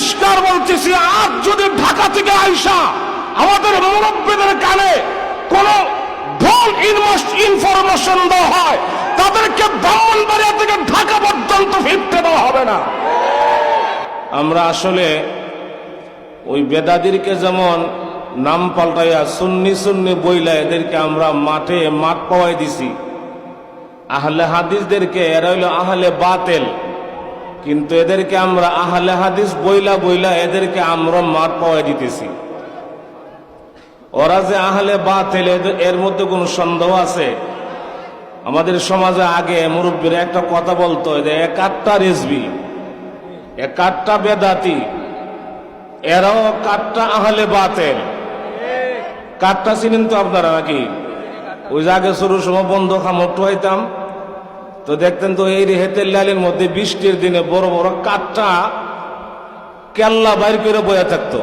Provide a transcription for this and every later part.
পরিষ্কার বলতেছি, আজ যদি ঢাকা থেকে আইসা আমাদের মুরব্বীদের কানে কোন ভুল ইনফরমেশন দেওয়া হয়, তাদেরকে ব্রাহ্মণবাড়িয়া থেকে ঢাকা পর্যন্ত ফিরতে দেওয়া হবে না। আমরা আসলে ওই বেদাদিরকে যেমন নাম পাল্টাইয়া সুন্নি সুন্নি বইলা এদেরকে আমরা মাঠ পাওয়াই দিছি, আহলে হাদিসদেরকে এরা হইল আহলে বাতেল, কিন্তু এদেরকে আমরা আহলে হাদিস বইলা বইলা এদেরকে আমরা মাঠ পাওয়াই দিতেছি। ওরা যে আহলে বাতেল এর মধ্যে কোনো সন্দেহ আছে? আমাদের সমাজে আগে মুরব্বীরা একটা কথা বলতো যে 71টা রেজবি, 71টা বেদাতি, এরাও 71টা আহলে বাতেল। কাঠটা চিনেন তো আপনারা নাকি? ওই আগে শুরুর সময় বন্ধ খামট্টু হইতাম তো দেখতেন তো এই রেহেতের লালের মধ্যে বৃষ্টির দিনে বড় বড় কাঠটা কেল্লা বাইর করে বয়ে থাকতো।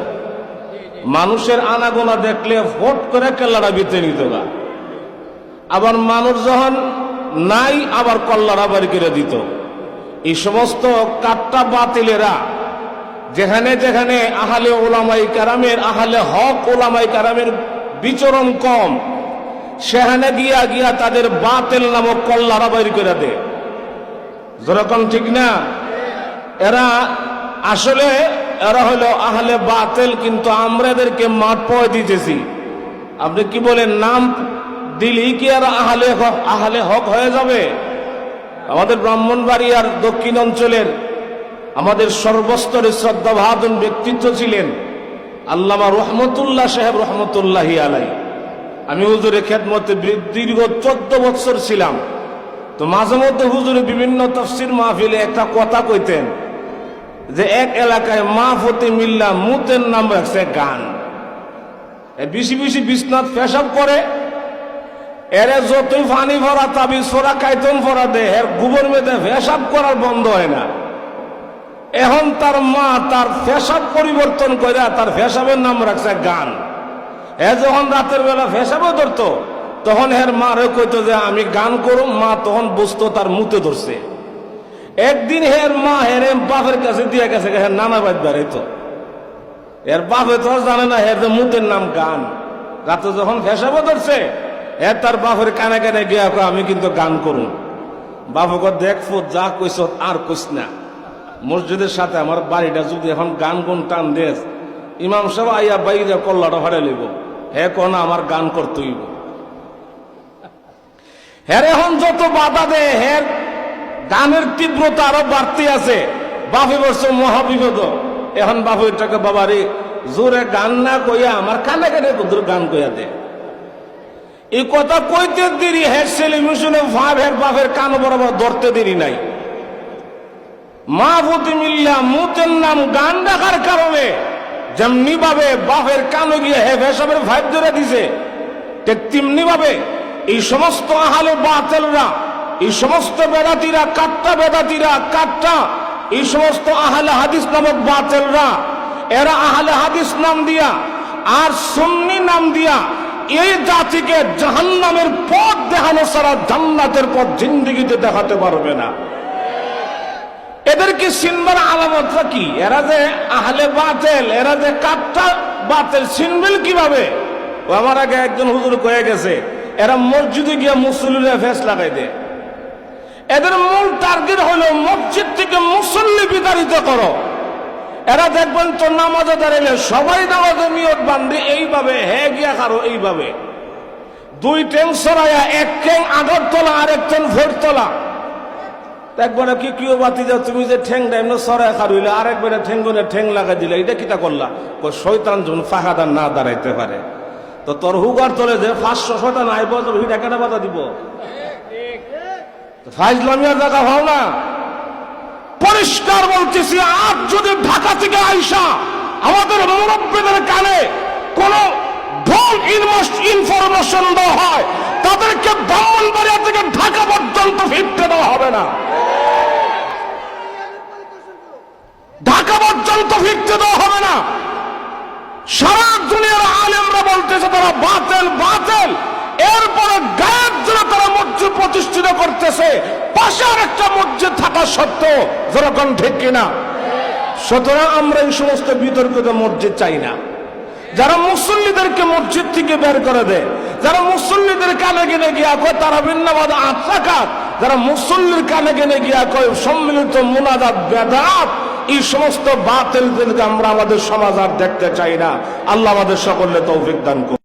মানুষের আনাগোনা দেখলে ফট করে কেল্লাটা ভিতরে নিত গা, আবার মানুষ যখন নাই আবার কল্লাটা বাইর করে দিত। এই সমস্ত কাঠটা বাতিলেরা যেখানে যেখানে আহলে ওলামাই কারামের, আহলে হক ওলামাই কারামের বিচরণ কম, সেখানে গিয়া গিয়া তাদের বাতেল নামক কল্লারা বাইর করে দে। যেরকম ঠিক না? এরা আসলে এরা হলো আহলে বাতেল, কিন্তু আমরা এদেরকে মাঠ পাওয়া দিতেছি। আপনি কি বলেন, নাম দিলেই কি এরা আহলে হক হয়ে যাবে? আমাদের ব্রাহ্মণবাড়িয়ার দক্ষিণ অঞ্চলের আমাদের সর্বস্তরের শ্রদ্ধাভাজন ব্যক্তিত্ব ছিলেন আল্লামা রহমতুল্লাহ সাহেব রহমতুল্লাহি আলাই। আমি হুজুরের খেদমতে দীর্ঘ 14 বছর ছিলাম। তো মাঝে মধ্যে হুজুরে বিভিন্ন তাফসীর মাহফিলে একটা কথা কইতেন যে এক এলাকায় মাহফতি মিল্লা মুতের নাম রাখছে গান। বেশি বেশি বিছনাত পেশাব করে, এরে যতই পানি ভরা তাবিজ ফোরা কাইতন ফোরা দে, এর গোবর মেদে পেশাব করার বন্ধ হয় না। এখন তার মা তার পেশাব পরিবর্তন করে তার পেশাবের নাম রাখছে গান। এ যখন রাতের বেলা পেশাবে ধরতো তখন এর মারে কইতো যে আমি গান করুম, মা তখন বুঝতো তার মুতে ধরছে। একদিন হের মা হের বাপের কাছে দিয়ে গেছে, হের নানা বাদ বেড়াইতো। এর বাপে তো জানে না হের যে মুতের নাম গান। রাতে যখন পেশাবে ধরছে এর তার বাপের কানে কানে গিয়া আমি কিন্তু গান করুম। বাপকে দেখবো যা কইস আর কইস না, মসজিদের সাথে আমার বাড়িটা যদি এখন গান গুন টান দেশ, ইমাম সাহেব আইয়া বাইরে কল্লাটা ভাড়া লইব, হে কোন আমার গান করতেই। হ্যাঁ এখন যত বাধা দেয় হের গানের তীব্রতা আরো বাড়তে আছে। বাপে বলছে মহাবিপদ। এখন বাপু এটাকে বাবারে জোরে গান না কইয়া আমার কানে কানে কুদুর গান কইয়া দে। এই কথা কইতে দেরি হের টেলিভিশনে ভাব হের বাপের কান বরাবর ধরতে দেরি নাই। মাহফুতি মিল্লা মুতের নাম গান রাখার কারণে যেমনি ভাবে বাপের কানে গিয়ে হে ভেসাবের ভাইব ধরে দিছে, ঠিক তেমনি ভাবে এই সমস্ত আহলে বাতেলরা, এই সমস্ত বেদাতিরা, কাট্টা বেদাতিরা, কাট্টা এই সমস্ত আহলে হাদিস নামক বাতেলরা, এরা আহলে হাদিস নাম দিয়া আর সুন্নি নাম দিয়া এই জাতিকে জাহান্নামের পথ দেখানো ছাড়া জান্নাতের পথ জিন্দেগিতে দেখাতে পারবে না। এদেরকে চিনবার আলামতটা কি? এরা যে আহলে বাতেল, এরা যে কাট্টা বাতেল, চিনবেন কিভাবে? ও আমার আগে একজন হুজুর কয়ে গেছে, এরা মসজিদে গিয়া মুসল্লিরা ফেস লাগাই দেয়। এদের মূল টার্গেট হলো মসজিদ থেকে মুসল্লি বিতাড়িত করো। এরা দেখবেন তো নামাজে দাঁড়াইলে সবাই নামাজে নিয়ত বান্ধে এইভাবে, হে গিয়া কারো এইভাবে দুই ঠ্যাং সরাইয়া, এক ঠ্যাং আগরতলা আর এক ঠ্যাং ভোরতলা। একবারে কি কিও বাতি যাও, তুমি যে ঠ্যাং ডাইমনো সরাই খারুইলে আরেকবারে ঠ্যাঙ্গনে ঠ্যাং লাগা দিলে, এটা কিটা করলা? শয়তান যখন ফাঁকাদার না দাঁড়াইতে পারে তো তোর হুগার তলে যে 500 নাই বছর হিটা কেটা বাধা দিব? ফাইজলামিয়ার জায়গা হও না। পরিষ্কার বলতেছি, আজ যদি ঢাকা থেকে আইসা আমাদের মুরব্বীদের কানে কোন ভুল ইনফরমেশন দেওয়া হয়, তাদেরকে ব্রাহ্মণবাড়িয়া থেকে ঢাকা পর্যন্ত ফিরতে দেওয়া হবে না। ঢাকা পর্যন্ত ফিরতে দেওয়া হবে না। সারা দুনিয়ার আলেমরা বলতেছে তারা বাতেল বাতেল, এরপরে গায়ের জন্য তারা মসজিদ প্রতিষ্ঠিত করতেছে, পাশে আর একটা মসজিদ থাকা সত্ত্বেও। যেরকম ঠিক কিনা? সুতরাং আমরা এই সমস্ত বিতর্কিত মসজিদ চাই না। যারা মুসল্লিদেরকে মসজিদ থেকে বের করে দেয়, যারা মুসল্লিদের কানে গেনে গিয়া কয় তারা ভিন্নবাদ আত্মাকাত, যারা মুসল্লির কানে গেনে গিয়া কয় সম্মিলিত মুনাজাত বেদাত, এই সমস্ত বাতিলদেরকে আমরা আমাদের সমাজ আর দেখতে চাই না। আল্লাহ আমাদের সকলকে তৌফিক দান করুন।